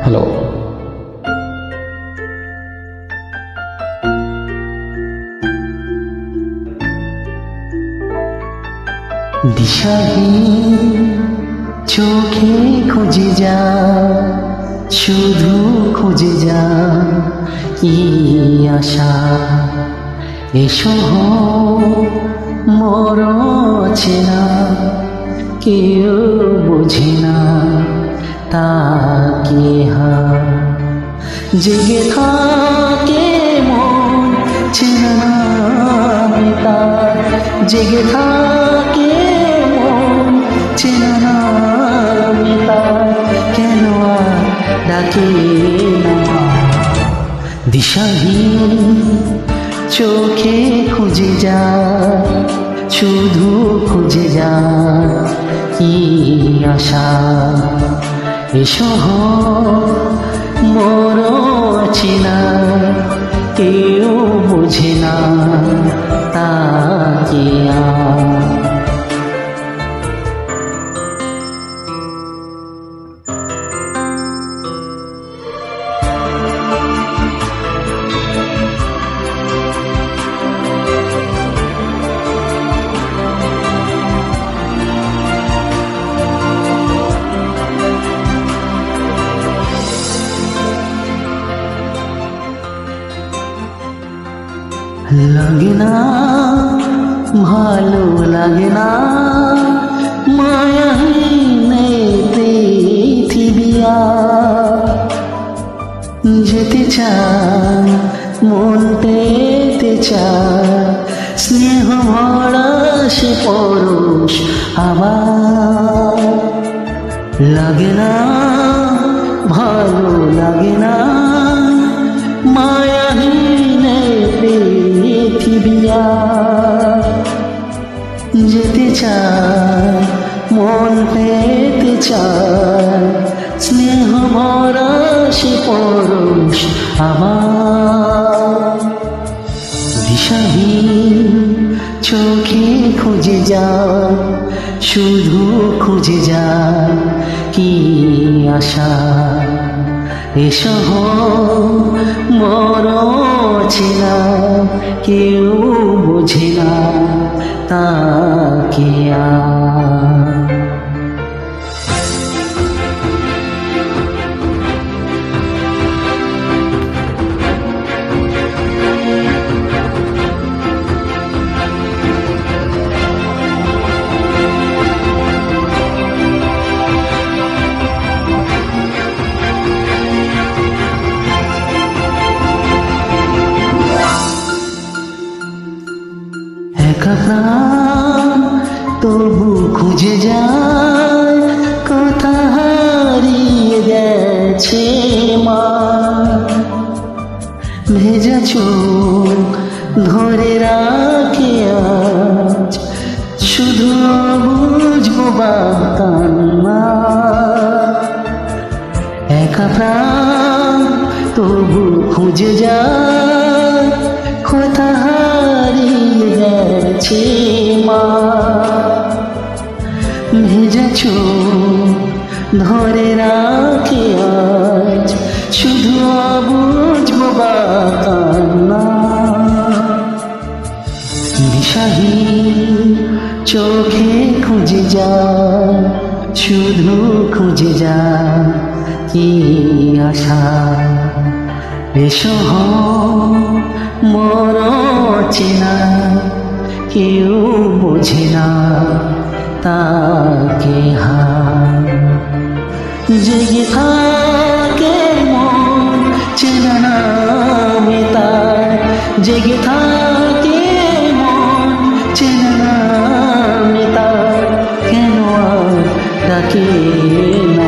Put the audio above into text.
Hello. দিশাহীন চোখে খুঁজে যা, শুধু খুঁজে যা কি আশা। এসো মোর চেনা, কেউ বুঝে না তাকে জেগে থাকে মন চেনা নামে তার, জেগে থাকে মন চেনা নামে তার, কেন আর ডাকে না। দিশাহীন চোখে খুঁজে যা, শুধু খুঁজে যা কি আশা। এসো মোর চেনা, কেউ বুঝে না তাকে লাগে না, ভালো লাগে না, মায়াহীন পৃথিবী যেতে চায় মন পেতে চায়, স্নেহ ভরা সে পরশ আবার। লাগে না, ভালো লাগে না, মায়াহীন পৃথিবী যেতে চায় মন পেতে চায়, স্নেহ ভরা সে পরশ আমার। দিশাহীন চোখে খুঁজে যা, শুধু খুঁজে যা কি আশা। এসো মোর চেনা, কেউ বোঝে না তাকে একা প্রাণ তবু খুঁজে যায়, কথা হারিয়ে গেছে মা। ভেজা চোখ ধরে রাখে আজ, শুধু বুঝবো বাতানা। একা প্রাণ তবু খুঁজে যায়, কথা হারিয়ে গেছে মা। ভেজা চোখ ধরে রাখে আজ, শুধু বুঝবো বাতানা। দিশাহীন চোখে খুঁজে যা, শুধু খুঁজে যা কি আশা। এসো মোর চেনা, কেউ বোঝে না তাকে জেগে থাকে মন চেনা নামে তার, জেগে থাকে মন চেনা নামে তার, কেন আর ডাকে না।